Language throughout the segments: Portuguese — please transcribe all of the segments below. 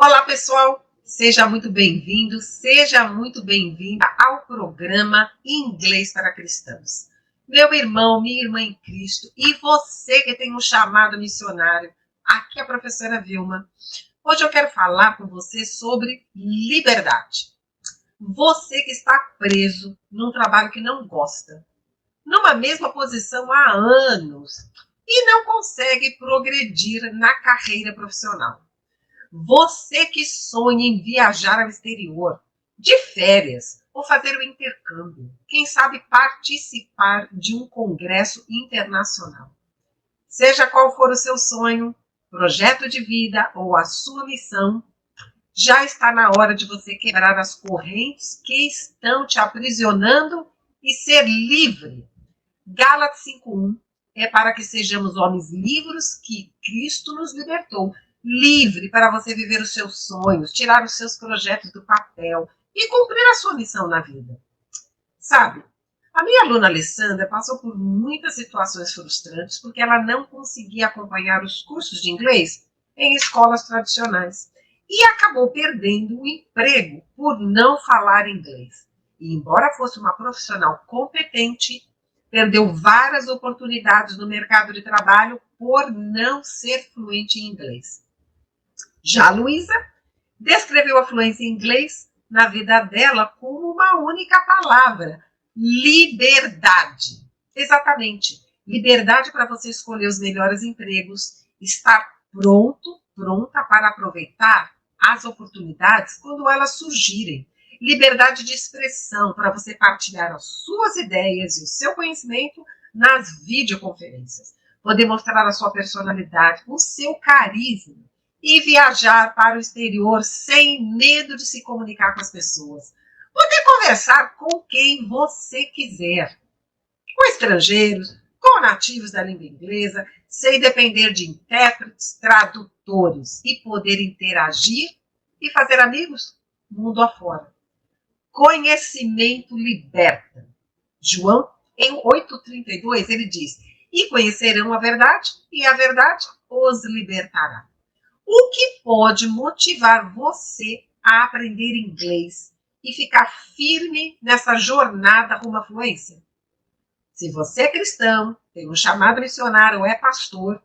Olá, pessoal! Seja muito bem-vindo, seja muito bem-vinda ao programa Inglês para Cristãos. Meu irmão, minha irmã em Cristo e você que tem um chamado missionário, aqui é a professora Vilma. Hoje eu quero falar com você sobre liberdade. Você que está preso num trabalho que não gosta, numa mesma posição há anos e não consegue progredir na carreira profissional. Você que sonha em viajar ao exterior, de férias, ou fazer um intercâmbio, quem sabe participar de um congresso internacional. Seja qual for o seu sonho, projeto de vida ou a sua missão, já está na hora de você quebrar as correntes que estão te aprisionando e ser livre. Gálatas 5:1 é para que sejamos homens livres que Cristo nos libertou. Livre para você viver os seus sonhos, tirar os seus projetos do papel e cumprir a sua missão na vida. Sabe, a minha aluna Alessandra passou por muitas situações frustrantes porque ela não conseguia acompanhar os cursos de inglês em escolas tradicionais e acabou perdendo o emprego por não falar inglês. E embora fosse uma profissional competente, perdeu várias oportunidades no mercado de trabalho por não ser fluente em inglês. Já a Luísa descreveu a fluência em inglês na vida dela como uma única palavra: liberdade. Exatamente. Liberdade para você escolher os melhores empregos, estar pronta para aproveitar as oportunidades quando elas surgirem. Liberdade de expressão para você partilhar as suas ideias e o seu conhecimento nas videoconferências. Poder mostrar a sua personalidade, o seu carisma e viajar para o exterior sem medo de se comunicar com as pessoas. Poder conversar com quem você quiser. Com estrangeiros, com nativos da língua inglesa, sem depender de intérpretes, tradutores e poder interagir e fazer amigos mundo afora. Conhecimento liberta. João, em 8:32, ele diz: e conhecerão a verdade, e a verdade os libertará. O que pode motivar você a aprender inglês e ficar firme nessa jornada rumo à fluência? Se você é cristão, tem um chamado missionário ou é pastor,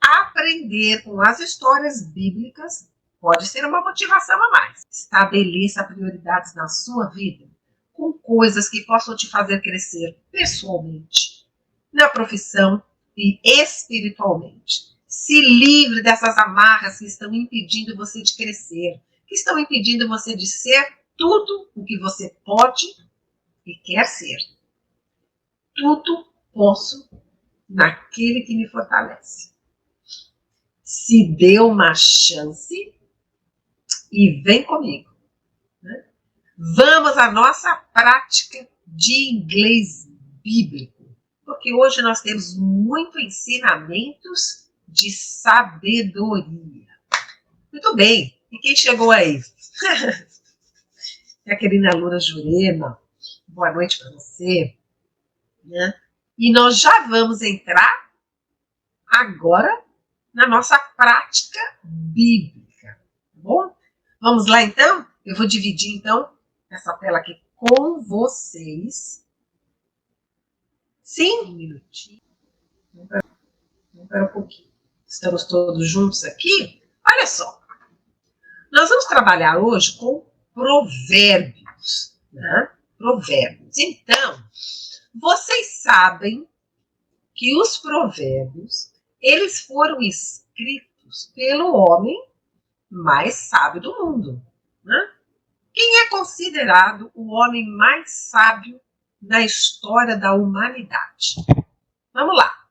aprender com as histórias bíblicas pode ser uma motivação a mais. Estabeleça prioridades na sua vida com coisas que possam te fazer crescer pessoalmente, na profissão e espiritualmente. Se livre dessas amarras que estão impedindo você de crescer, que estão impedindo você de ser tudo o que você pode e quer ser. Tudo posso naquele que me fortalece. Se dê uma chance e vem comigo. Né? Vamos à nossa prática de inglês bíblico, porque hoje nós temos muitos ensinamentos de sabedoria. Muito bem, e quem chegou aí? É a querida Lura Jurema, boa noite para você. Né? E nós já vamos entrar agora na nossa prática bíblica, tá bom? Vamos lá então? Eu vou dividir então essa tela aqui com vocês. Sim? Um minutinho. Vamos para um pouquinho. Estamos todos juntos aqui? Olha só. Nós vamos trabalhar hoje com provérbios, né? Provérbios. Então, vocês sabem que os provérbios, eles foram escritos pelo homem mais sábio do mundo. Né? Quem é considerado o homem mais sábio da história da humanidade? Vamos lá.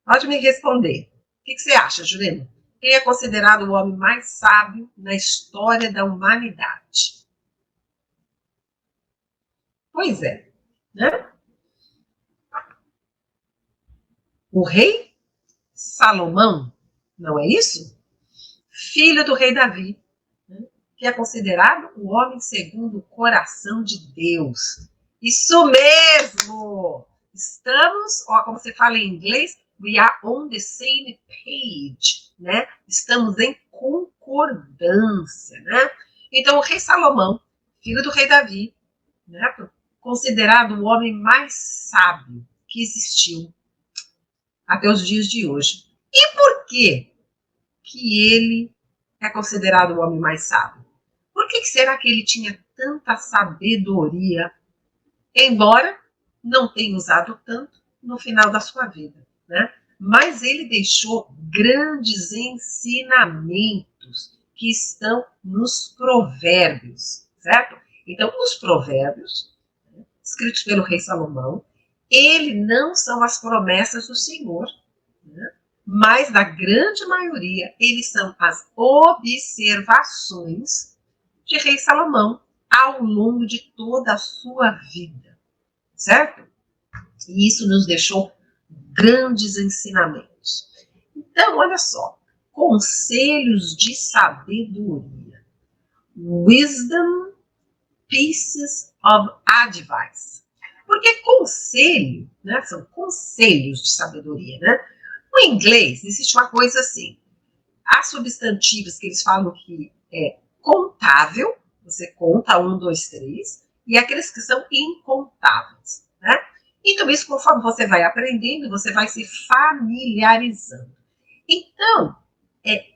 Pode me responder. O que você acha, Jurema? Quem é considerado o homem mais sábio na história da humanidade? Pois é, né? O rei Salomão, não é isso? Filho do rei Davi, né? Que é considerado o homem segundo o coração de Deus. Isso mesmo! Estamos, ó, como você fala em inglês, we are on the same page, né? Estamos em concordância. abundância, né? Então, o rei Salomão, filho do rei Davi, né, considerado o homem mais sábio que existiu até os dias de hoje. E por que ele é considerado o homem mais sábio? Por que será que ele tinha tanta sabedoria, embora não tenha usado tanto no final da sua vida, né? Mas ele deixou grandes ensinamentos que estão nos provérbios, certo? Então, os provérbios, escritos pelo rei Salomão, ele não são as promessas do Senhor, né? Mas, na grande maioria, eles são as observações de rei Salomão ao longo de toda a sua vida, certo? E isso nos deixou grandes ensinamentos. Então, olha só, conselhos de sabedoria. Wisdom pieces of advice. Porque conselho, né, são conselhos de sabedoria, né? No inglês, existe uma coisa assim. Há substantivos que eles falam que é contável, você conta 1, 2, 3, e aqueles que são incontáveis, né? Então, isso, conforme você vai aprendendo, você vai se familiarizando. Então,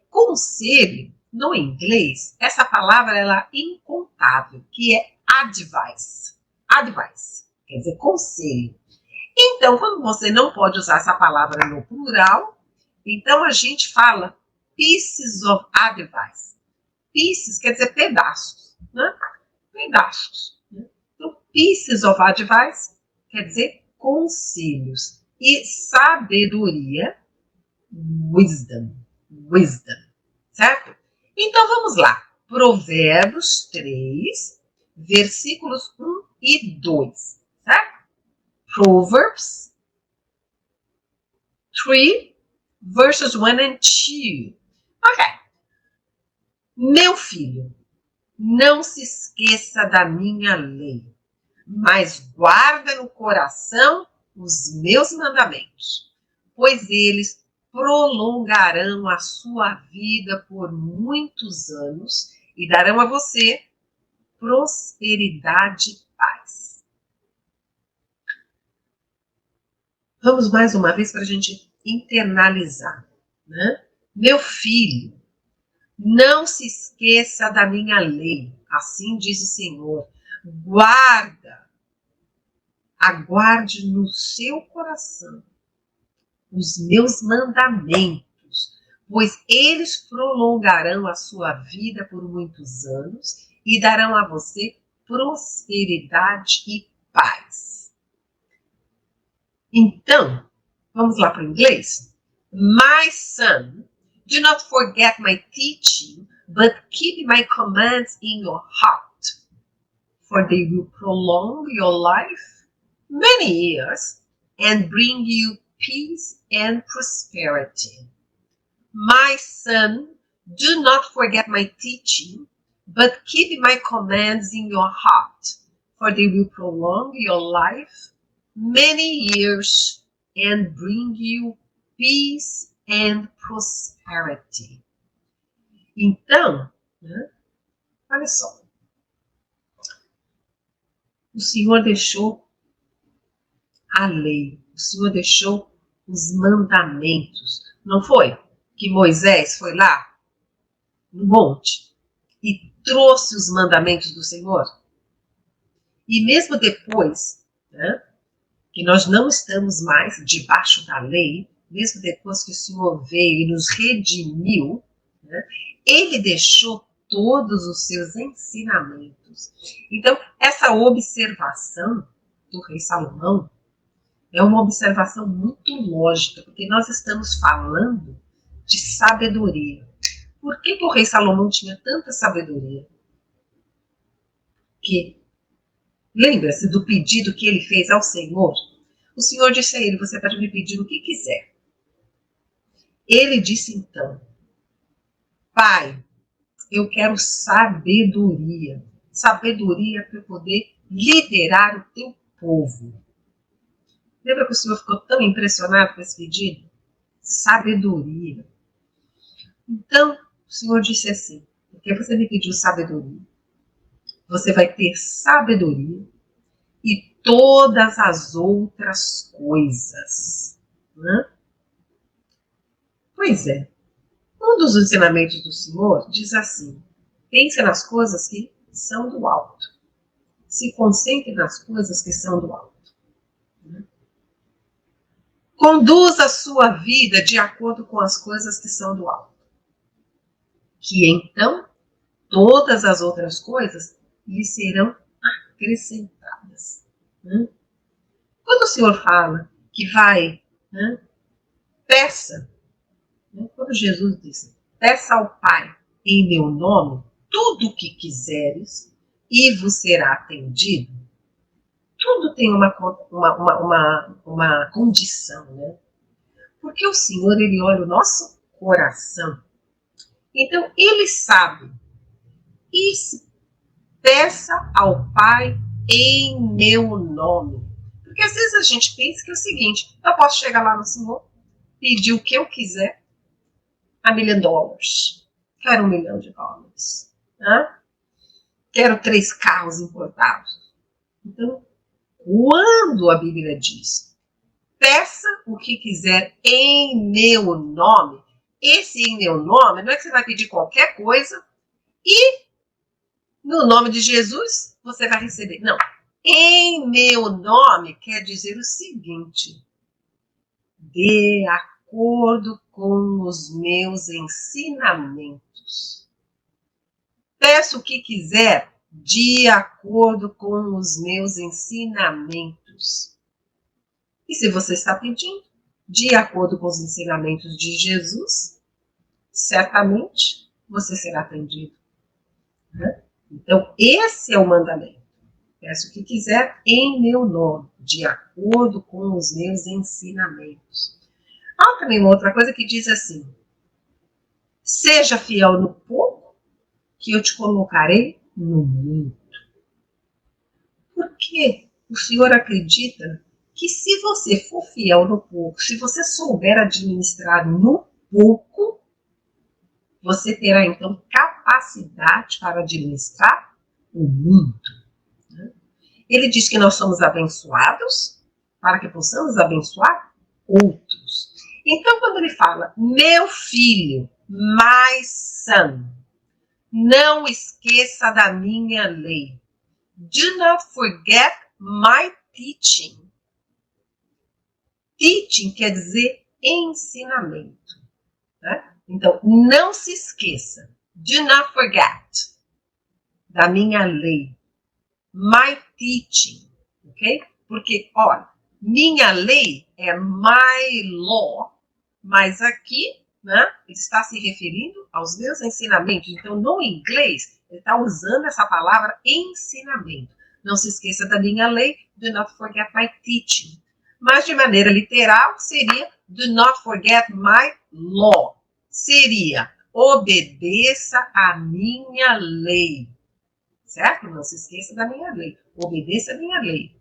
conselho, no inglês, essa palavra ela é incontável, que é advice. Advice, quer dizer conselho. Então, quando você não pode usar essa palavra no plural, então a gente fala pieces of advice. Pieces quer dizer pedaços, né? Pedaços. Né? Então, pieces of advice quer dizer conselhos. E sabedoria, wisdom. Wisdom, certo? Então, vamos lá. Provérbios 3, versículos 1 e 2, certo? Proverbs 3, verses 1 and 2. Ok. Meu filho, não se esqueça da minha lei, mas guarda no coração os meus mandamentos, pois eles prolongarão a sua vida por muitos anos e darão a você prosperidade e paz. Vamos mais uma vez para a gente internalizar, né? Meu filho, não se esqueça da minha lei, assim diz o Senhor. Aguarde no seu coração os meus mandamentos, pois eles prolongarão a sua vida por muitos anos e darão a você prosperidade e paz. Então, vamos lá para o inglês? My son, do not forget my teaching, but keep my commands in your heart, for they will prolong your life many years and bring you peace and prosperity. My son, do not forget my teaching, but keep my commands in your heart, for they will prolong your life many years and bring you peace and prosperity. Então, né, olha só, o Senhor deixou a lei, o Senhor deixou os mandamentos. Não foi que Moisés foi lá no monte e trouxe os mandamentos do Senhor? E mesmo depois, né, que nós não estamos mais debaixo da lei, mesmo depois que o Senhor veio e nos redimiu, né, ele deixou todos os seus ensinamentos. Então, essa observação do rei Salomão é uma observação muito lógica, porque nós estamos falando de sabedoria. Por que o rei Salomão tinha tanta sabedoria? Que lembra-se do pedido que ele fez ao Senhor? O Senhor disse a ele, você pode me pedir o que quiser. Ele disse então, Pai, eu quero sabedoria. Sabedoria para eu poder liderar o teu povo. Lembra que o Senhor ficou tão impressionado com esse pedido? Sabedoria. Então, o Senhor disse assim, eu Porque você me pediu sabedoria. Você vai ter sabedoria e todas as outras coisas. Né? Pois é. Um dos ensinamentos do Senhor diz assim: pense nas coisas que são do alto. Se concentre nas coisas que são do alto. Conduza a sua vida de acordo com as coisas que são do alto. Que então todas as outras coisas lhe serão acrescentadas. Quando o Senhor fala que vai, peça, quando Jesus disse, peça ao Pai em meu nome tudo o que quiseres e vos será atendido, tudo tem uma condição, né? Porque o Senhor, ele olha o nosso coração. Então, ele sabe. E peça ao Pai em meu nome. Porque às vezes a gente pensa que é o seguinte, eu posso chegar lá no Senhor, pedir o que eu quiser, $1 milhão. Quero $1 milhão. Quero 3 carros importados. Então, quando a Bíblia diz, peça o que quiser em meu nome, esse em meu nome não é que você vai pedir qualquer coisa e no nome de Jesus você vai receber. Não. Em meu nome quer dizer o seguinte: de acordo com os meus ensinamentos. Peço o que quiser de acordo com os meus ensinamentos. E se você está pedindo de acordo com os ensinamentos de Jesus, certamente você será atendido. Né? Então, esse é o mandamento. Peço o que quiser em meu nome, de acordo com os meus ensinamentos. Há também uma outra coisa que diz assim: seja fiel no pouco, que eu te colocarei no muito. Porque o Senhor acredita que se você for fiel no pouco, se você souber administrar no pouco, você terá então capacidade para administrar o muito. Ele diz que nós somos abençoados para que possamos abençoar outros. Então, quando ele fala, meu filho, my son, não esqueça da minha lei. Do not forget my teaching. Teaching quer dizer ensinamento. Né? Então, não se esqueça. Do not forget da minha lei. My teaching. Ok? Porque, olha, minha lei é my law, mas aqui, né, ele está se referindo aos meus ensinamentos. Então, no inglês, ele está usando essa palavra ensinamento. Não se esqueça da minha lei, do not forget my teaching. Mas, de maneira literal, seria do not forget my law. Seria, obedeça a minha lei. Certo? Não se esqueça da minha lei. Obedeça a minha lei.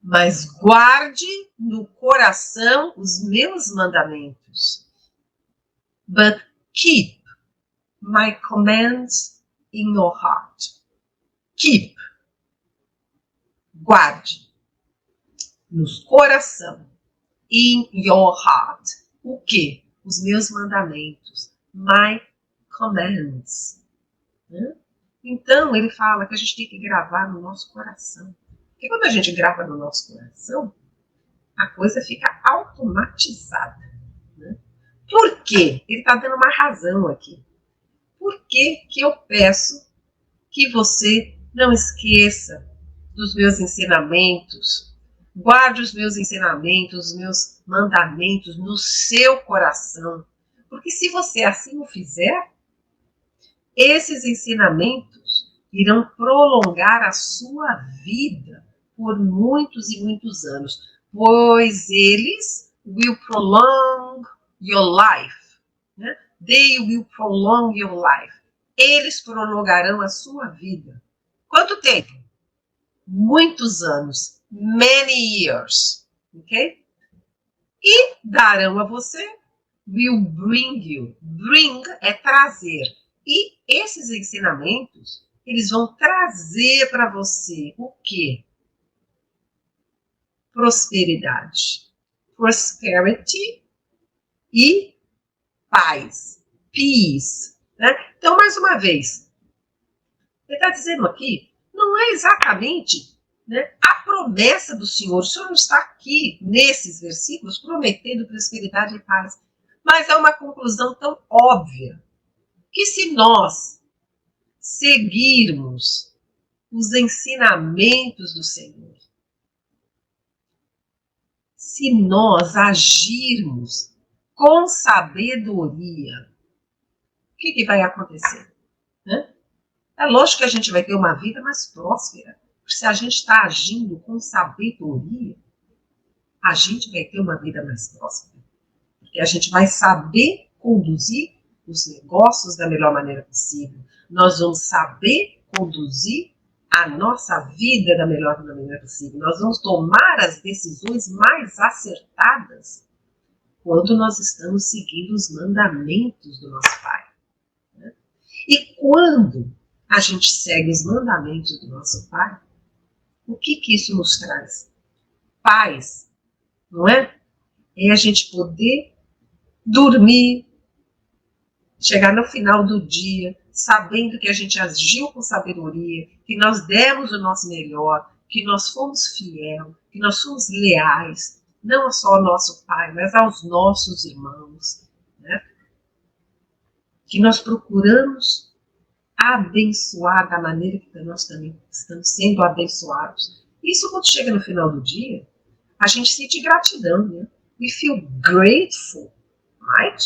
Mas guarde no coração os meus mandamentos. But keep my commands in your heart. Keep. Guarde no coração. In your heart. O quê? Os meus mandamentos. My commands. Então, ele fala que a gente tem que gravar no nosso coração. Porque quando a gente grava no nosso coração, a coisa fica automatizada. Né? Por quê? Ele está dando uma razão aqui. Por que eu peço que você não esqueça dos meus ensinamentos? Guarde os meus ensinamentos, os meus mandamentos no seu coração. Porque se você assim o fizer, esses ensinamentos irão prolongar a sua vida por muitos e muitos anos, pois eles will prolong your life. Né? They will prolong your life. Eles prolongarão a sua vida. Quanto tempo? Muitos anos. Many years. Ok? E darão a você will bring you. Bring é trazer. E esses ensinamentos, eles vão trazer para você o quê? Prosperidade. Prosperity e paz. Peace. Né? Então, mais uma vez, ele está dizendo aqui, não é exatamente, né, a promessa do Senhor. O Senhor não está aqui, nesses versículos, prometendo prosperidade e paz. Mas é uma conclusão tão óbvia que se nós seguirmos os ensinamentos do Senhor, se nós agirmos com sabedoria, o que vai acontecer? Né? É lógico que a gente vai ter uma vida mais próspera. Se a gente está agindo com sabedoria, a gente vai ter uma vida mais próspera. Porque a gente vai saber conduzir os negócios da melhor maneira possível. Nós vamos saber conduzir a nossa vida da melhor maneira possível. Nós vamos tomar as decisões mais acertadas quando nós estamos seguindo os mandamentos do nosso Pai. Né? E quando a gente segue os mandamentos do nosso Pai, o que isso nos traz? Paz, não é? É a gente poder dormir, chegar no final do dia, sabendo que a gente agiu com sabedoria, que nós demos o nosso melhor, que nós fomos fiéis, que nós fomos leais, não só ao nosso Pai, mas aos nossos irmãos, né? Que nós procuramos abençoar da maneira que nós também estamos sendo abençoados. Isso, quando chega no final do dia, a gente sente gratidão, né? We feel grateful, right?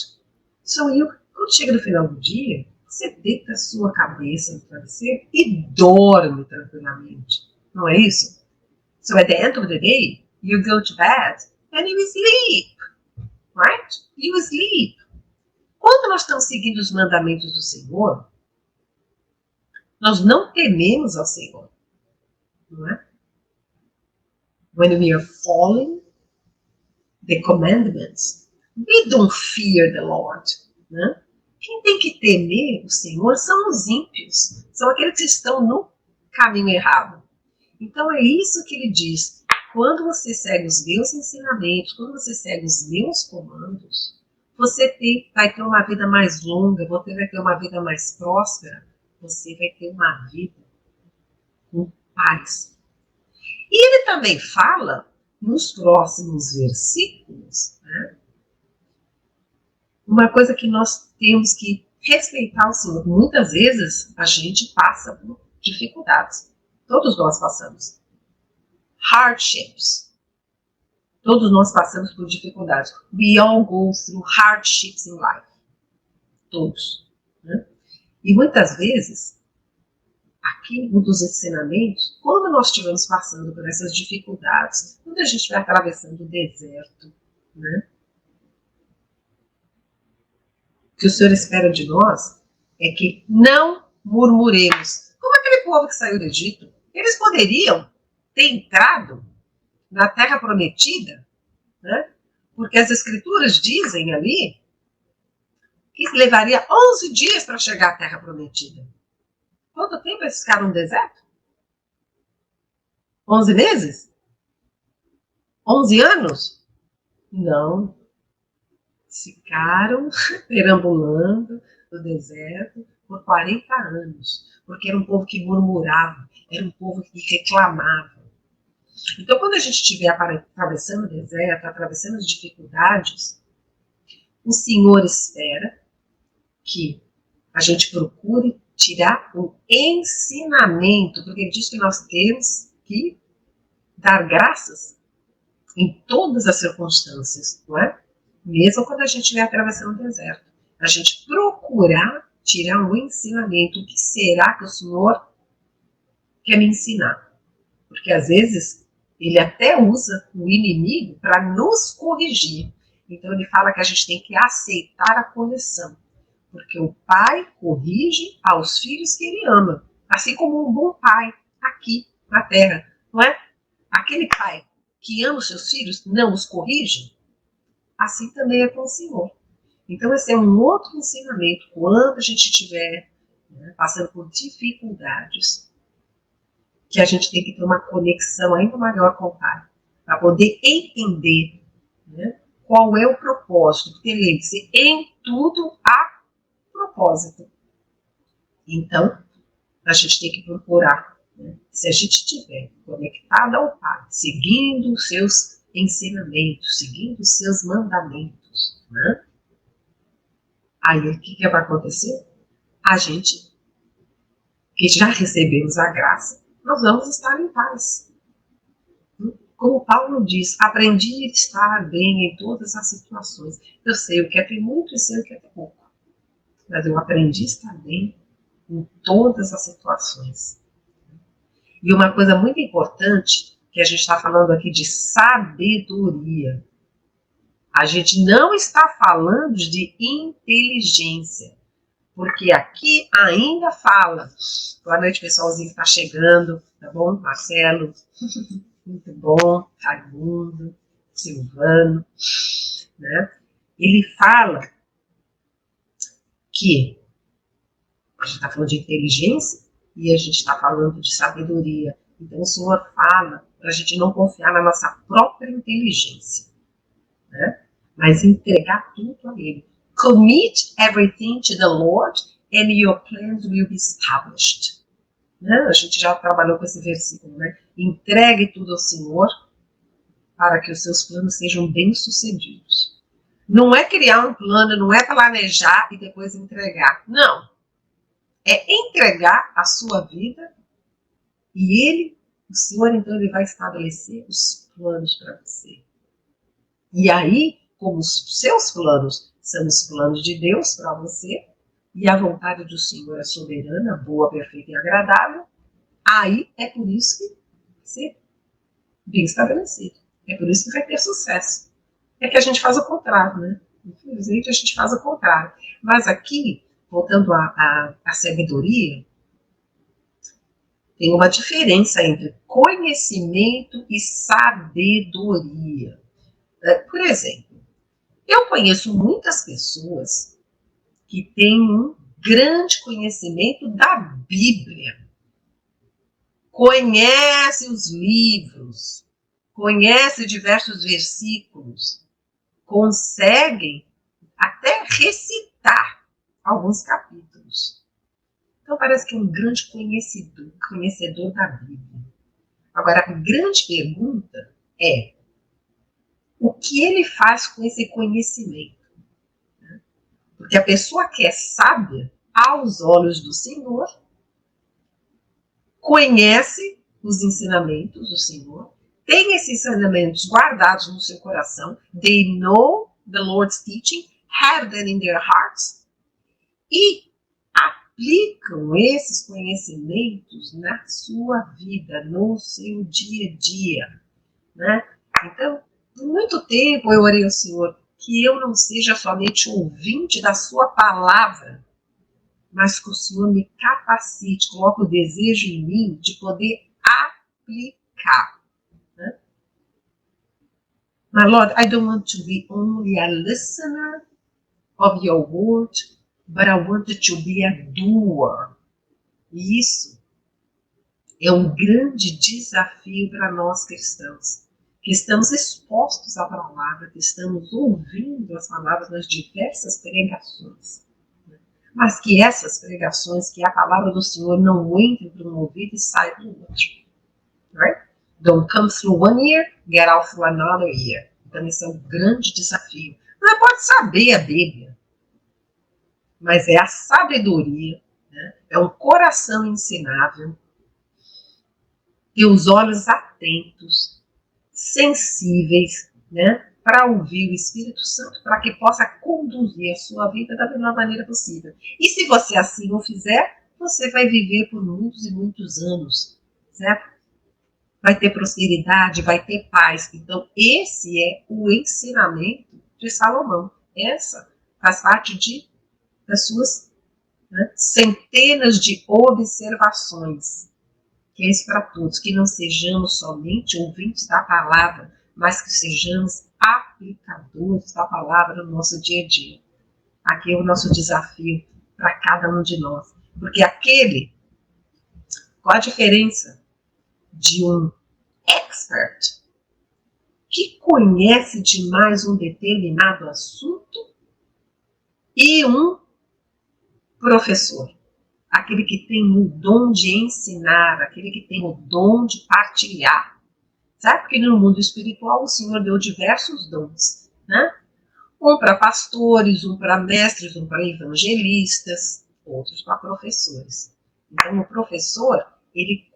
So, quando chega no final do dia, você deita a sua cabeça no travesseiro e dorme tranquilamente. Não é isso? So, at the end of the day, you go to bed and you sleep, right? You sleep. Quando nós estamos seguindo os mandamentos do Senhor, nós não tememos ao Senhor, não é? When we are following the commandments, we don't fear the Lord, né? Quem tem que temer o Senhor são os ímpios, são aqueles que estão no caminho errado. Então é isso que ele diz. Quando você segue os meus ensinamentos, quando você segue os meus comandos, você vai ter uma vida mais longa, você vai ter uma vida mais próspera, você vai ter uma vida com paz. E ele também fala, nos próximos versículos, né, uma coisa que nós temos que respeitar o Senhor. Muitas vezes a gente passa por dificuldades. Todos nós passamos. Hardships. Todos nós passamos por dificuldades. We all go through hardships in life. Todos. Né? E muitas vezes, aqui um dos ensinamentos, quando nós estivermos passando por essas dificuldades, quando a gente estiver atravessando o deserto, né? O que o Senhor espera de nós é que não murmuremos. Como aquele povo que saiu do Egito, eles poderiam ter entrado na terra prometida, né? Porque as escrituras dizem ali que levaria 11 dias para chegar à terra prometida. Quanto tempo eles ficaram no deserto? 11 meses? 11 anos? Não. Ficaram perambulando no deserto por 40 anos, porque era um povo que murmurava, era um povo que reclamava. Então, quando a gente estiver atravessando o deserto, atravessando as dificuldades, o Senhor espera que a gente procure tirar um ensinamento, porque ele diz que nós temos que dar graças em todas as circunstâncias, não é? Mesmo quando a gente estiver atravessando o deserto, a gente procurar tirar um ensinamento. O que será que o Senhor quer me ensinar? Porque às vezes ele até usa o inimigo para nos corrigir. Então ele fala que a gente tem que aceitar a correção, porque o pai corrige aos filhos que ele ama, assim como um bom pai aqui na terra, não é? Aquele pai que ama os seus filhos não os corrige, assim também é com o Senhor. Então, esse é um outro ensinamento. Quando a gente estiver, né, passando por dificuldades, que a gente tem que ter uma conexão ainda maior com o Pai, para poder entender, né, qual é o propósito. Porque lembre-se, em tudo há propósito. Então, a gente tem que procurar, né, se a gente estiver conectado ao Pai, seguindo os seus ensinamentos, seguindo os seus mandamentos, né, aí o que vai acontecer? A gente, que já recebemos a graça, nós vamos estar em paz. Como Paulo diz, aprendi a estar bem em todas as situações. Eu sei o que é ter muito e sei o que é ter pouco. Mas eu aprendi a estar bem em todas as situações. E uma coisa muito importante, que a gente está falando aqui de sabedoria. A gente não está falando de inteligência. Porque aqui ainda fala. Boa noite, pessoalzinho que está chegando. Tá bom? Marcelo. Muito bom. Raimundo. Silvano. Né? Ele fala que a gente está falando de inteligência e a gente está falando de sabedoria. Então o Senhor fala para a gente não confiar na nossa própria inteligência, né? Mas entregar tudo a Ele. Commit everything to the Lord and your plans will be established. Né? A gente já trabalhou com esse versículo, né? Entregue tudo ao Senhor para que os seus planos sejam bem-sucedidos. Não é criar um plano, não é planejar e depois entregar. Não. É entregar a sua vida e Ele, o Senhor, então, Ele vai estabelecer os planos para você. E aí, como os seus planos são os planos de Deus para você, e a vontade do Senhor é soberana, boa, perfeita e agradável, aí é por isso que vai ser bem estabelecido. É por isso que vai ter sucesso. É que a gente faz o contrário, né? Infelizmente a gente faz o contrário. Mas aqui, voltando à sabedoria, tem uma diferença entre conhecimento e sabedoria. Por exemplo, eu conheço muitas pessoas que têm um grande conhecimento da Bíblia. Conhece os livros, conhece diversos versículos, conseguem até recitar alguns capítulos. Então parece que é um grande conhecedor da Bíblia. Agora, a grande pergunta é, o que ele faz com esse conhecimento? Porque a pessoa que é sábia, aos olhos do Senhor, conhece os ensinamentos do Senhor, tem esses ensinamentos guardados no seu coração, they know the Lord's teaching, have them in their hearts, e aplicam esses conhecimentos na sua vida, no seu dia a dia, né? Então, por muito tempo eu orei ao Senhor que eu não seja somente ouvinte da sua palavra, mas que o Senhor me capacite, coloque o desejo em mim de poder aplicar. Né? My Lord, I don't want to be only a listener of your word, but I want to be a doer. E isso é um grande desafio para nós cristãos, que estamos expostos à palavra, que estamos ouvindo as palavras nas diversas pregações. Mas que essas pregações, que a palavra do Senhor não entre por um ouvido e saia do outro. Right? Don't come through one ear, get out through another ear. Então esse é um grande desafio. Não pode saber a Bíblia, mas é a sabedoria, né? É um coração ensinável, ter os olhos atentos, sensíveis, né? Para ouvir o Espírito Santo, para que possa conduzir a sua vida da melhor maneira possível. E se você assim o fizer, você vai viver por muitos e muitos anos, certo? Vai ter prosperidade, vai ter paz. Então, esse é o ensinamento de Salomão. Essa faz parte das suas, né, centenas de observações. Que é isso para todos, que não sejamos somente ouvintes da palavra, mas que sejamos aplicadores da palavra no nosso dia a dia. Aqui é o nosso desafio para cada um de nós. Porque qual a diferença de um expert que conhece demais um determinado assunto e um professor? Aquele que tem o dom de ensinar, aquele que tem o dom de partilhar. Sabe? Porque no mundo espiritual o Senhor deu diversos dons, né? Um para pastores, um para mestres, um para evangelistas, outros para professores. Então o professor, ele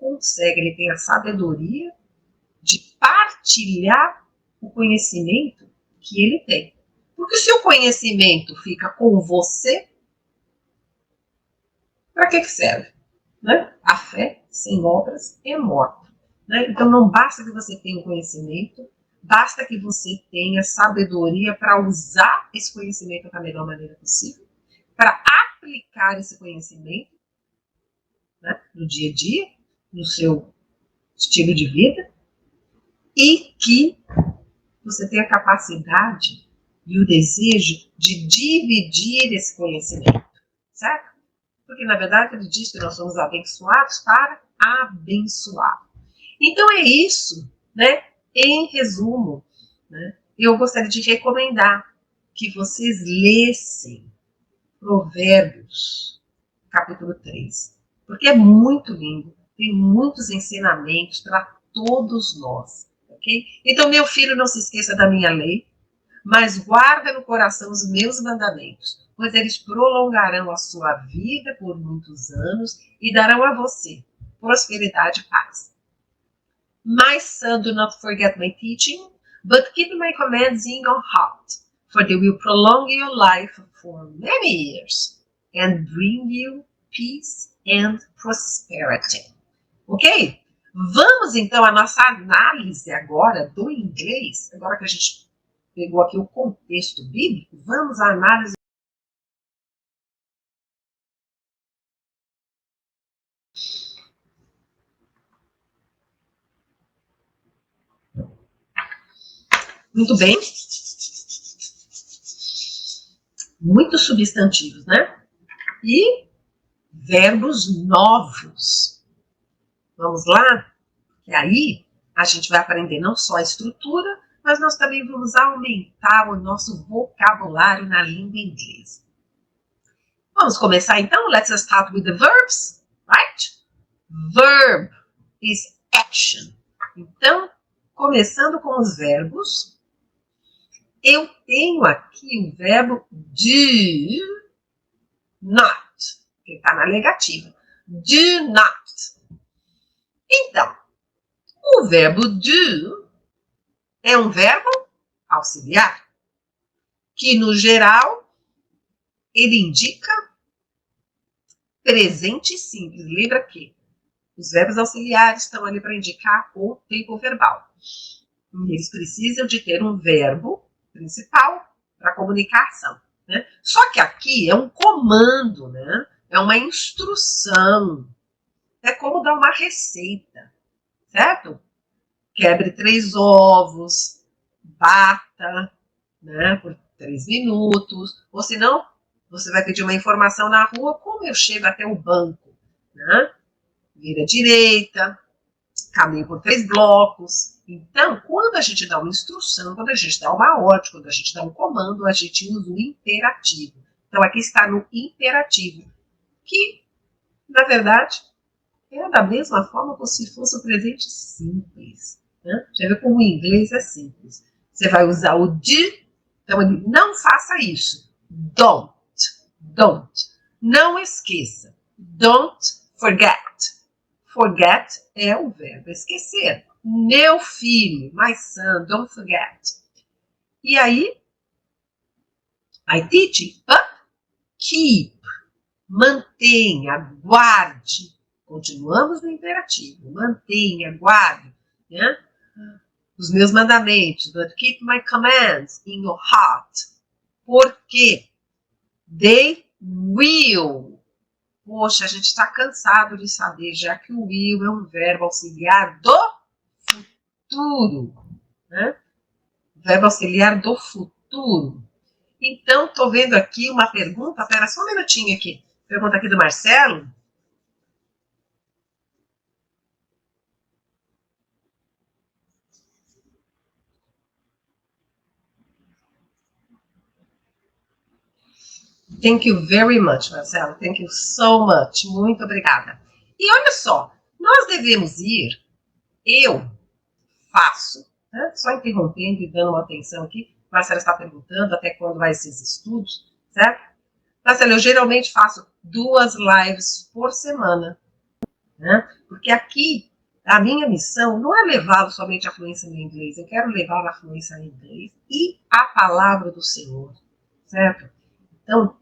tem a sabedoria de partilhar o conhecimento que ele tem. Porque se o conhecimento fica com você, para que serve? Né? A fé sem obras é morta. Né? Então não basta que você tenha conhecimento, basta que você tenha sabedoria para usar esse conhecimento da melhor maneira possível, para aplicar esse conhecimento, né, no dia a dia, no seu estilo de vida, e que você tenha a capacidade e o desejo de dividir esse conhecimento, certo? Porque, na verdade, ele diz que nós somos abençoados para abençoar. Então, é isso, né? Em resumo, né? Eu gostaria de recomendar que vocês lessem Provérbios, capítulo 3, porque é muito lindo, tem muitos ensinamentos para todos nós, ok? Então, meu filho, não se esqueça da minha lei, mas guarda no coração os meus mandamentos, pois eles prolongarão a sua vida por muitos anos e darão a você prosperidade e paz. My son, do not forget my teaching, but keep my commands in your heart, for they will prolong your life for many years and bring you peace and prosperity. Ok? Vamos então à nossa análise agora do inglês, agora que a gente pegou aqui o contexto bíblico, vamos à análise. Muito bem. Muitos substantivos, né? E verbos novos. Vamos lá? E aí a gente vai aprender não só a estrutura, mas nós também vamos aumentar o nosso vocabulário na língua inglesa. Vamos começar então? Let's start with the verbs, right? Verb is action. Então, começando com os verbos, eu tenho aqui o verbo do not, que está na negativa. Do not. Então, o verbo do é um verbo auxiliar, que no geral ele indica presente simples. Lembra que os verbos auxiliares estão ali para indicar o tempo verbal. Eles precisam de ter um verbo principal para comunicação. Né? Só que aqui é um comando, né? É uma instrução. É como dar uma receita, certo? Quebre 3 ovos, bata, né, por 3 minutos, ou senão você vai pedir uma informação na rua, como eu chego até o banco, né? Vira à direita, caminho por 3 blocos. Então, quando a gente dá uma instrução, quando a gente dá uma ordem, quando a gente dá um comando, a gente usa o imperativo. Então, aqui está no imperativo, que, na verdade, é da mesma forma como se fosse o presente simples. Né? Já viu como o inglês é simples. Você vai usar o de, então ele não faça isso. Don't. Don't. Não esqueça. Don't forget. Forget é o verbo esquecer. Meu filho, my son, don't forget. E aí, I teach, but keep. Mantenha, guarde. Continuamos no imperativo. Mantenha, guarde. Né? Os meus mandamentos. But keep my commands in your heart. Porque they will. Poxa, a gente está cansado de saber, já que o will é um verbo auxiliar do futuro. Né? Verbo auxiliar do futuro. Então, estou vendo aqui uma pergunta, espera só um minutinho aqui. Pergunta aqui do Marcelo. Thank you very much, Marcelo. Thank you so much. Muito obrigada. E olha só, nós devemos ir, eu faço, né? Só interrompendo e dando uma atenção aqui, Marcelo está perguntando até quando vai esses estudos, certo? Marcelo, eu geralmente faço 2 lives por semana, né? Porque aqui a minha missão não é levá-lo somente à fluência no inglês, eu quero levá-lo à fluência no inglês e à palavra do Senhor, certo? Então,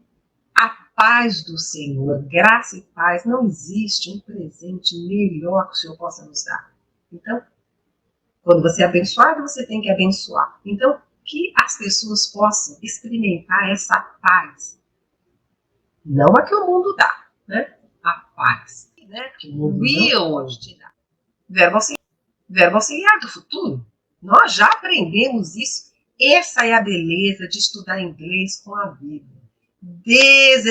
a paz do Senhor, graça e paz, não existe um presente melhor que o Senhor possa nos dar. Então, quando você é abençoado, você tem que abençoar. Então, que as pessoas possam experimentar essa paz. Não a que o mundo dá, né? A paz, né? Que o mundo não pode te dar. Verbo auxiliar do futuro. Nós já aprendemos isso. Essa é a beleza de estudar inglês com a Bíblia. Desde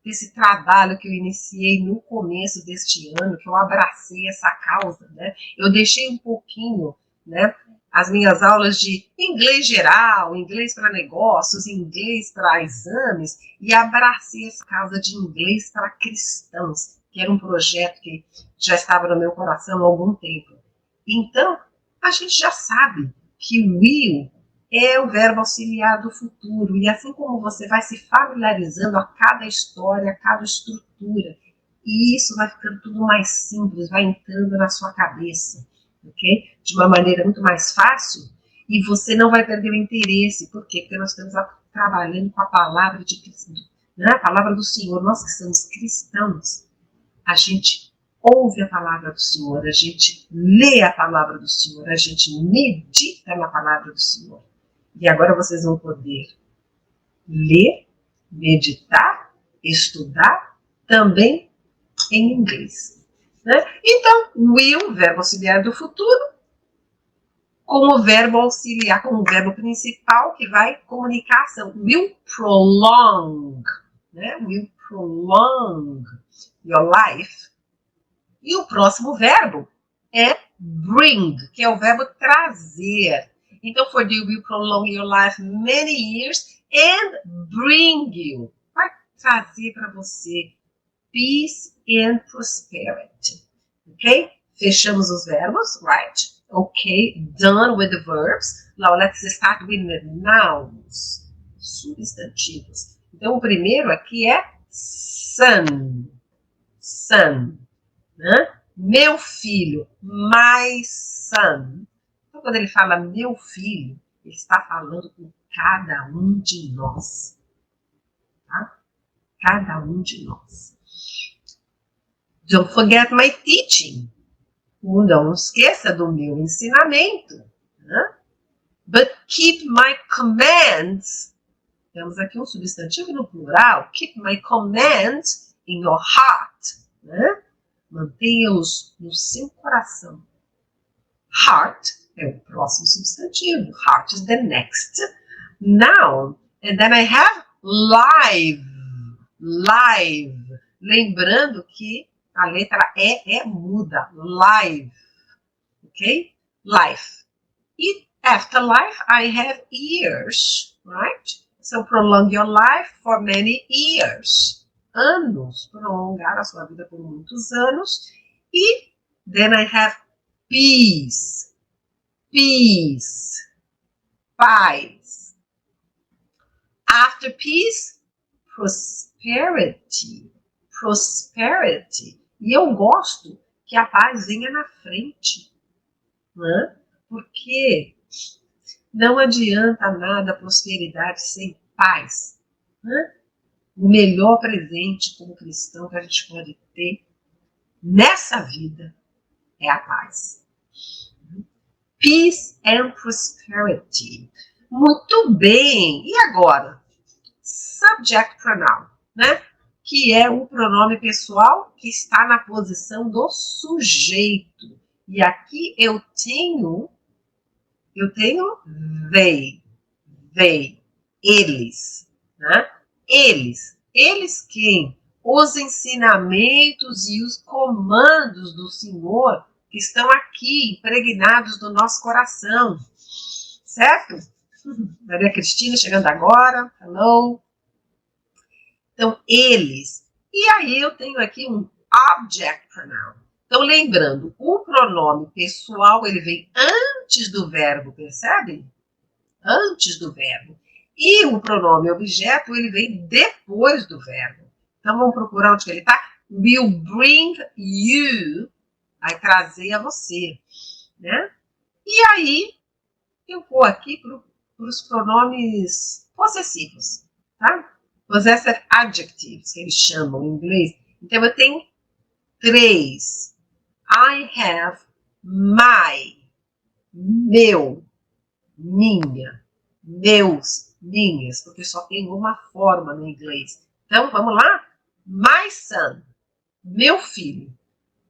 esse trabalho que eu iniciei no começo deste ano, que eu abracei essa causa, né? Eu deixei um pouquinho, né, as minhas aulas de inglês geral, inglês para negócios, inglês para exames, e abracei essa causa de inglês para cristãos, que era um projeto que já estava no meu coração há algum tempo. Então, a gente já sabe que o will é o verbo auxiliar do futuro, e assim como você vai se familiarizando a cada história, a cada estrutura, e isso vai ficando tudo mais simples, vai entrando na sua cabeça, ok? De uma maneira muito mais fácil, e você não vai perder o interesse. Por quê? Porque nós estamos trabalhando com a palavra de Cristo, né? A palavra do Senhor. Nós que somos cristãos, a gente ouve a palavra do Senhor, a gente lê a palavra do Senhor, a gente medita na palavra do Senhor. E agora vocês vão poder ler, meditar, estudar também em inglês, né? Então, will, verbo auxiliar do futuro, com o verbo auxiliar, com o verbo principal que vai comunicar a ação. Will prolong, né? Will prolong your life. E o próximo verbo é bring, que é o verbo trazer. Então, for you will prolong your life many years and bring you. Vai trazer para você peace and prosperity. Ok? Fechamos os verbos, right? Ok, done with the verbs. Now, let's start with the nouns, substantivos. Então, o primeiro aqui é son. Son. Né? Meu filho, my son. Então, quando ele fala meu filho, ele está falando com cada um de nós. Tá? Cada um de nós. Don't forget my teaching. Não esqueça do meu ensinamento. Né? But keep my commands. Temos aqui um substantivo no plural. Keep my commands in your heart. Né? Mantenha-os no seu coração. Heart é o próximo substantivo. Heart is the next noun. And then I have live. Live. Lembrando que a letra E é muda. Live. Ok? Life. E after life, I have years. Right? So prolong your life for many years. Anos, prolongar a sua vida por muitos anos. E then I have peace, peace, paz. After peace, prosperity, prosperity. E eu gosto que a paz venha na frente, né? Porque não adianta nada prosperidade sem paz, né? O melhor presente como cristão que a gente pode ter nessa vida é a paz. Peace and prosperity. Muito bem. E agora? Subject pronoun, né? Que é o pronome pessoal que está na posição do sujeito. E aqui eu tenho they. They. eles, né? Eles quem? Os ensinamentos e os comandos do Senhor que estão aqui impregnados no nosso coração, certo? Maria Cristina chegando agora, hello. Então, eles. E aí eu tenho aqui um object pronoun. Então, lembrando, o pronome pessoal, ele vem antes do verbo, percebe? Antes do verbo. E o pronome objeto, ele vem depois do verbo. Então, vamos procurar onde que ele está. Will bring you, vai trazer a você, né? E aí, eu vou aqui para os pronomes possessivos, tá? Possessive adjectives, que eles chamam em inglês. Então, eu tenho 3. I have my, meu, minha, meus, minhas, porque só tem uma forma no inglês. Então, vamos lá? My son, meu filho.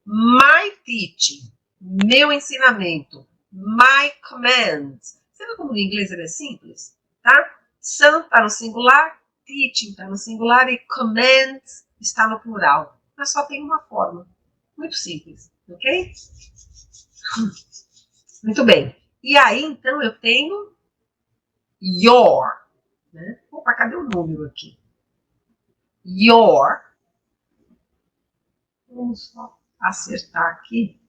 My teaching, meu ensinamento. My commands. Você vê como no inglês ele é simples? Tá? Son está no singular, teaching está no singular e commands está no plural. Mas só tem uma forma. Muito simples, ok? Muito bem. E aí, então, eu tenho your. Né? Opa, cadê o número aqui? Your. Vamos só acertar aqui.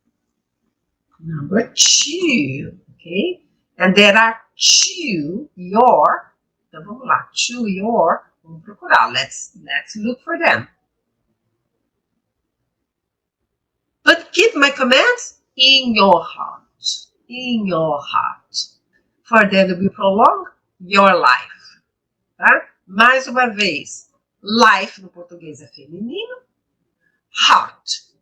Number 2, ok? And there are 2 your. Então, vamos lá. 2 your. Vamos procurar. Let's look for them. But keep my commands in your heart. In your heart. For then it will prolong your life. Tá? Mais uma vez. Life no português é feminino. Heart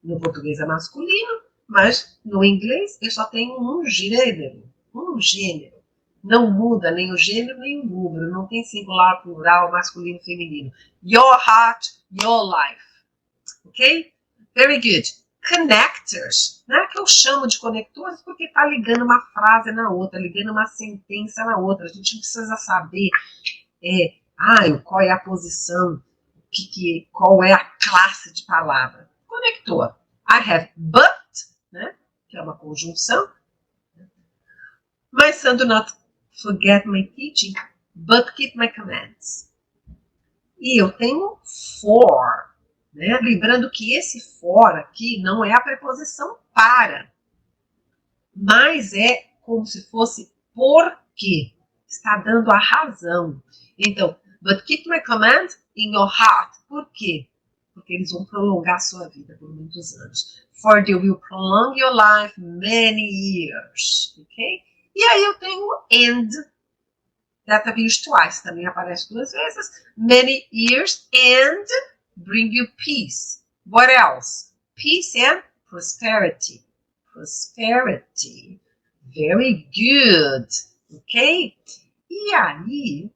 no português é masculino. Mas no inglês eu só tenho um gênero. Um gênero. Não muda nem o gênero nem o número. Não tem singular, plural, masculino, feminino. Your heart, your life. Ok? Very good. Connectors, né? Que eu chamo de conectores porque está ligando uma frase na outra, ligando uma sentença na outra. A gente precisa saber qual é a posição, qual é a classe de palavra. Conector. I have but, né? Que é uma conjunção. My son, do not forget my teaching, but keep my commands. E eu tenho for. Né? Lembrando que esse for aqui não é a preposição para, mas é como se fosse porque, está dando a razão. Então, but keep my command in your heart. Por quê? Porque eles vão prolongar a sua vida por muitos anos. For they will prolong your life many years. Ok? E aí eu tenho and, that appears twice, também aparece 2 vezes. Many years and bring you peace. What else? Peace and prosperity. Prosperity. Very good. Okay? E aí,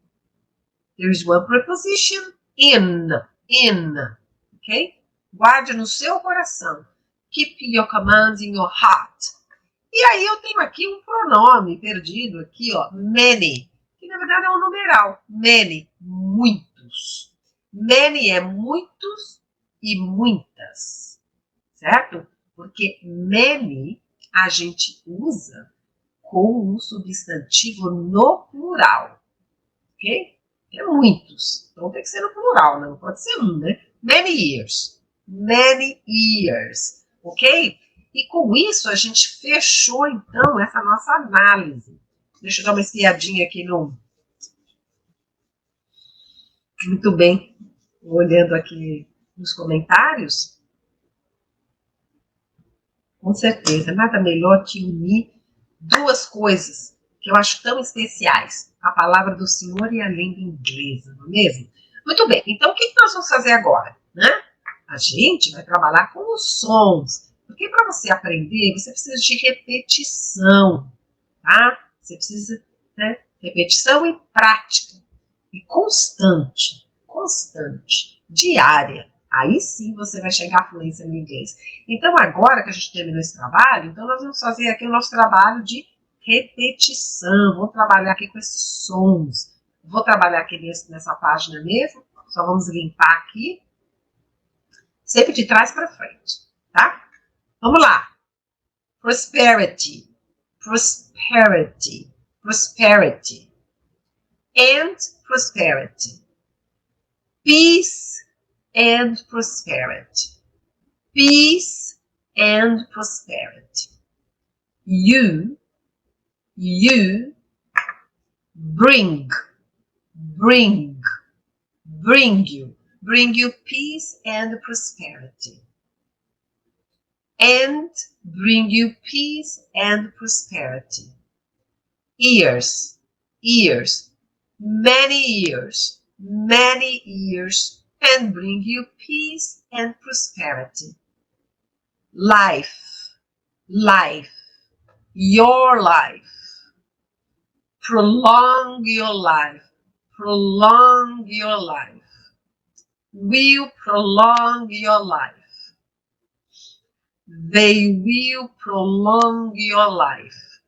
there's one preposition, in. In. Okay? Guarde no seu coração. Keep your commands in your heart. E aí eu tenho aqui um pronome perdido aqui, ó, many, que na verdade é um numeral. Many, muitos. Many é muitos e muitas, certo? Porque many a gente usa com um substantivo no plural, ok? É muitos, então tem que ser no plural, não pode ser um, né? Many years, ok? E com isso a gente fechou então essa nossa análise. Deixa eu dar uma espiadinha aqui no... Muito bem. Olhando aqui nos comentários, com certeza, nada melhor que unir 2 coisas que eu acho tão especiais, a palavra do Senhor e a língua inglesa, não é mesmo? Muito bem, então o que nós vamos fazer agora? Né? A gente vai trabalhar com os sons, porque para você aprender, você precisa de repetição, tá? Você precisa, né? Repetição e prática, e constante, diária. Aí sim você vai chegar à fluência no inglês. Então agora que a gente terminou esse trabalho, então nós vamos fazer aqui o nosso trabalho de repetição. Vamos trabalhar aqui com esses sons. Vou trabalhar aqui nessa página mesmo. Só vamos limpar aqui. Sempre de trás para frente, tá? Vamos lá. Prosperity, prosperity, prosperity. And prosperity. Peace and prosperity. Peace and prosperity. You bring you peace and prosperity. And bring you peace and prosperity. Years, many years, and bring you peace and prosperity. Life, your life. Prolong your life. Will prolong your life. They will prolong your life.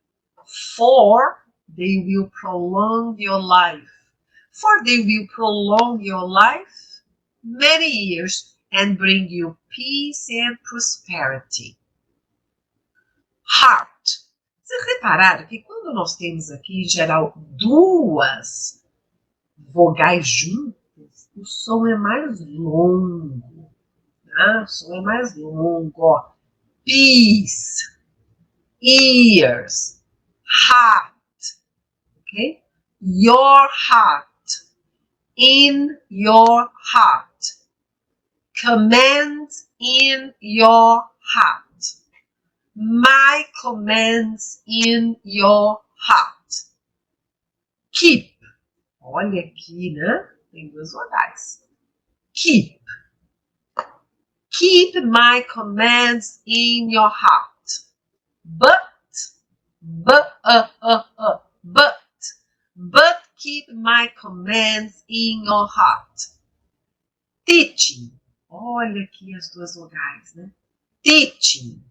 For they will prolong your life. For they will prolong your life many years and bring you peace and prosperity. Heart. Vocês repararam que quando nós temos aqui, em geral, duas vogais juntas, o som é mais longo. Né? O som é mais longo. Ó. Peace, ears, heart. Okay? Your heart. In your heart. Commands in your heart. My commands in your heart. Keep. Olha aqui, né? Tem duas vogais. Keep. Keep my commands in your heart. But keep my commands in your heart. Teaching. Olha aqui as duas vogais, né? Teaching.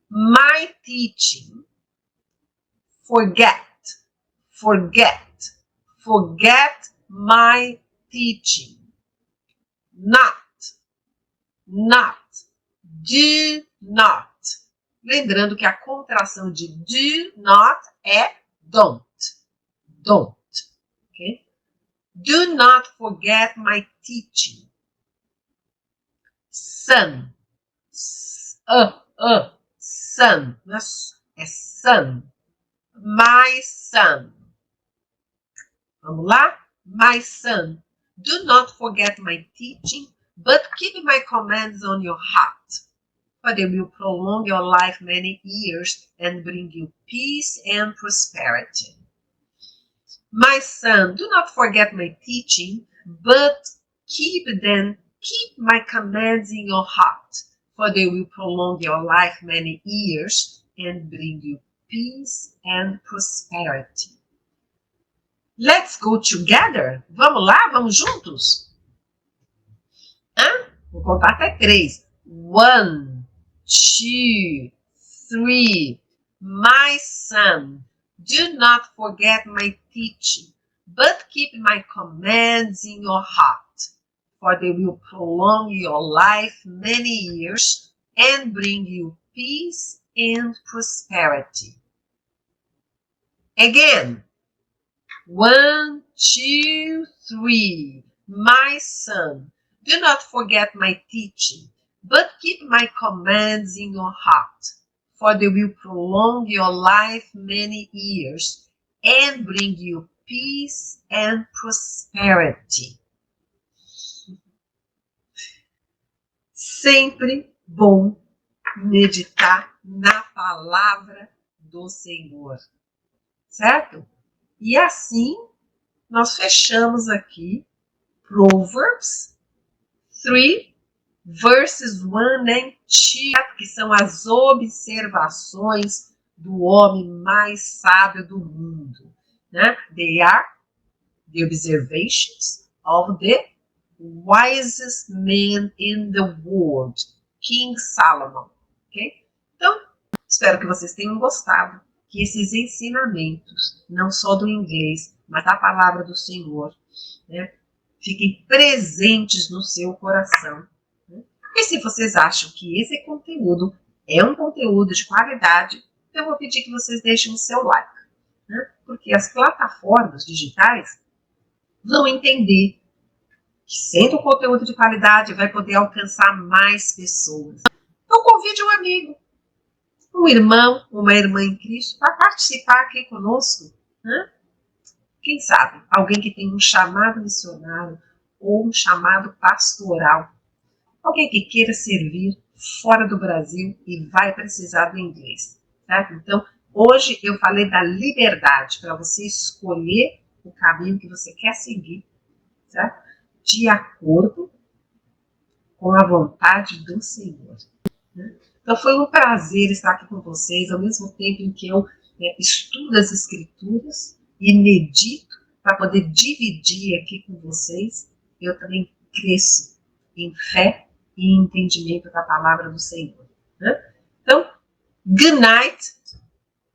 My teaching. Forget my teaching. Not. Do not. Lembrando que a contração de do not é don't. Okay? Do not forget my teaching. Son. Son. É son. My son. Vamos lá? My son. Do not forget my teaching, but keep my commands on your heart. For they will prolong your life many years and bring you peace and prosperity. My son, do not forget my teaching, but keep my commands in your heart, for they will prolong your life many years and bring you peace and prosperity. Let's go together. Vamos lá? Vamos juntos? Vou contar até 3. 1, 2, 3. My son, do not forget my teaching, but keep my commands in your heart, for they will prolong your life many years and bring you peace and prosperity. Again. 1, 2, 3. My son, do not forget my teaching, but keep my commands in your heart, for they will prolong your life many years and bring you peace and prosperity. Sempre bom meditar na palavra do Senhor, certo? E assim, nós fechamos aqui Proverbs 3, verses 1 and 2, que são as observações do homem mais sábio do mundo. Né? They are the observations of the wisest man in the world, King Solomon. Okay? Então, espero que vocês tenham gostado. que esses ensinamentos, não só do inglês, mas da palavra do Senhor, né, fiquem presentes no seu coração. Né? E se vocês acham que esse conteúdo é um conteúdo de qualidade, eu vou pedir que vocês deixem o seu like. Né? Porque as plataformas digitais vão entender que, sendo um conteúdo de qualidade, vai poder alcançar mais pessoas. Então, convide um amigo, um irmão, uma irmã em Cristo, para participar aqui conosco. Né? Quem sabe, alguém que tem um chamado missionário ou um chamado pastoral. Alguém que queira servir fora do Brasil e vai precisar do inglês. Certo? Então, hoje eu falei da liberdade para você escolher o caminho que você quer seguir, certo? De acordo com a vontade do Senhor. Né? Então foi um prazer estar aqui com vocês, ao mesmo tempo em que eu estudo as Escrituras e medito para poder dividir aqui com vocês, eu também cresço em fé e em entendimento da palavra do Senhor. Né? Então, good night,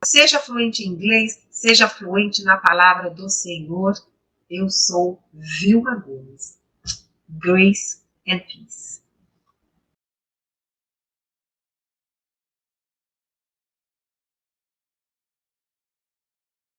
seja fluente em inglês, seja fluente na palavra do Senhor. Eu sou Vilma Gomes. Grace and peace.